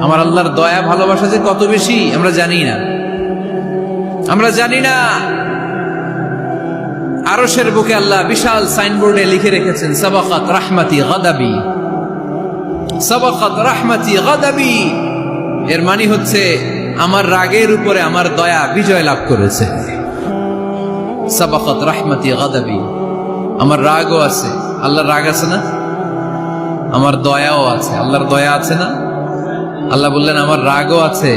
আমার আল্লাহর দয়া ভালোবাসা যে কত বেশি আমরা জানি না, আমরা জানি না। আরশের বুকে আল্লাহ বিশাল সাইনবোর্ডে লিখে রেখেছেন সাবাকাত রাহমাতি গাদাবি, সাবাকাত রাহমাতি গাদাবি। এর মানে হচ্ছে আমার রাগের উপরে আমার দয়া বিজয় লাভ করেছে। সাবাকাত রাহমাতি গাদাবি, আমার রাগও আছে, আল্লাহর রাগ আছে না? আমার দয়াও আছে, আল্লাহর দয়া আছে না? আল্লাহ বললেন আমার রাগও আছে,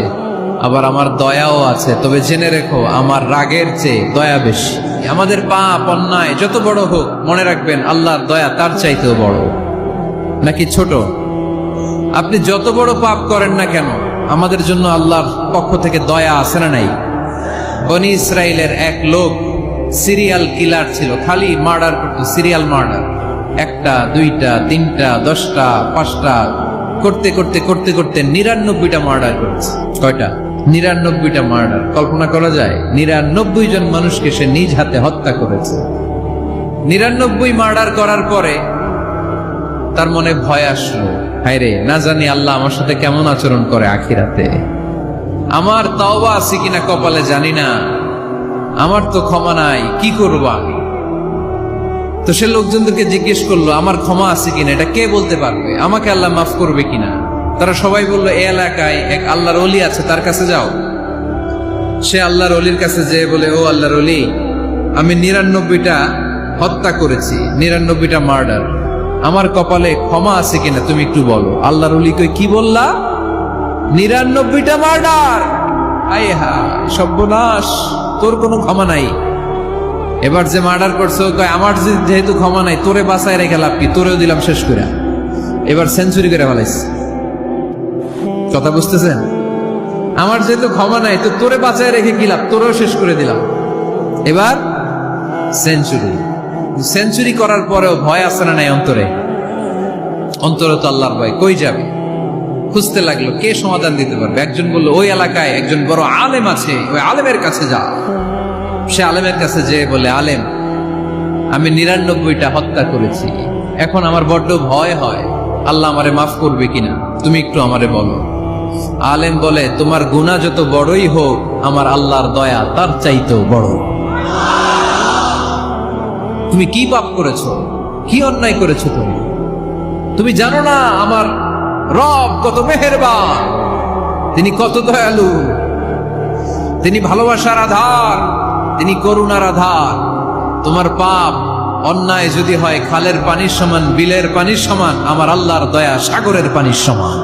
আবার আমার দয়াও আছে। তবে জেনে রেখো আমার রাগের চেয়ে দয়া বেশি। আমাদের পাপ অন্যায় যত বড় হোক, মনে রাখবেন আল্লাহর দয়া তার চাইতেও বড়। নাকি ছোট? আপনি যত বড় পাপ করেন না কেন, আমাদের জন্য আল্লাহর পক্ষ থেকে দয়া আছে না নাই? বনি ইসরায়েলের এক লোক সিরিয়াল কিলার ছিল, খালি মার্ডার করতো, সিরিয়াল মার্ডার। একটা, দুইটা, তিনটা, 10টা, 5টা করতে করতে করতে করতে 99টা মার্ডার করেছে। কয়টা? 99টা মার্ডার। কল্পনা করা যায়? 99 জন মানুষকে সে নিজ হাতে হত্যা করেছে। 99 মার্ডার করার পরে তার মনে ভয় আসলো, হায়রে না জানি আল্লাহ আমার সাথে কেমন আচরণ করে আখিরাতে। আমার তাওবা আছে কিনা কপালে জানি না, আমার তো ক্ষমা নাই, কি করবো আমি? তো সে লোকজনদেরকে জিজ্ঞেস করলো আমার ক্ষমা আছে কিনা, এটা কে বলতে পারবে? আমাকে আল্লাহ মাফ করবে কিনা? তারা সবাই বললো এই এলাকায় এক আল্লাহর ওলি আছে, তার কাছে যাও। সে আল্লাহর ওলির কাছে যেয়ে বলে, ও আল্লাহর ওলি, আমি 99টা হত্যা করেছি, 99টা মার্ডার, আমার কপালে ক্ষমা আছে কিনা তুমি একটু বলো। আল্লাহর ওলি কই, কি বললা? 99টা মার্ডার? আয় হা সর্বনাশ, তোর কোনো ক্ষমা নাই। এবার যে মার্ডার করছো কয় আমার যেহেতু ক্ষমা নাই, তোরে বাঁচায় রেখে লাভ কি, তোরেও দিলাম শেষ করে। এবার সেঞ্চুরি করে ফেলাইছে। কথা বুঝতেছেন? আমার যেহেতু ক্ষমা নাই, তো তোরে বাঁচায় রেখে কি লাভ, তোরেও শেষ করে দিলাম। এবার সেঞ্চুরি। সেঞ্চুরি করার পরেও ভয় আসে না নাই অন্তরে? অন্তরে তো আল্লাহর ভয়। কই যাবে? খুঁজতে লাগলো কে সমাধান দিতে পারবে। একজন বললো ওই এলাকায় একজন বড় আলেম আছে, ওই আলেমের কাছে যা। সে আলেমের কাছে যেয়ে বলে, আলেম, আমি 99টা হত্যা করেছি, এখন আমার বড্ড ভয় হয়, আল্লাহ আমারে মাফ করবে কিনা, তুমি একটু আমারে বলো। আলেম বলে, তোমার গুনাহ যত বড়ই হোক, আমার আল্লাহর দয়া তার চাইতেও বড়। তুমি কি পাপ করেছো, কি অন্যায় করেছো? তুমি জানো না আমার রব কত মেহেরবান, তিনি কত দয়ালু, তিনি ভালোবাসার আধার, তিনি করুণার আধার। তোমার পাপ অন্যায় যদি হয় খালের পানির সমান, বিলের পানির সমান, আমার আল্লাহর দয়া সাগরের পানির সমান।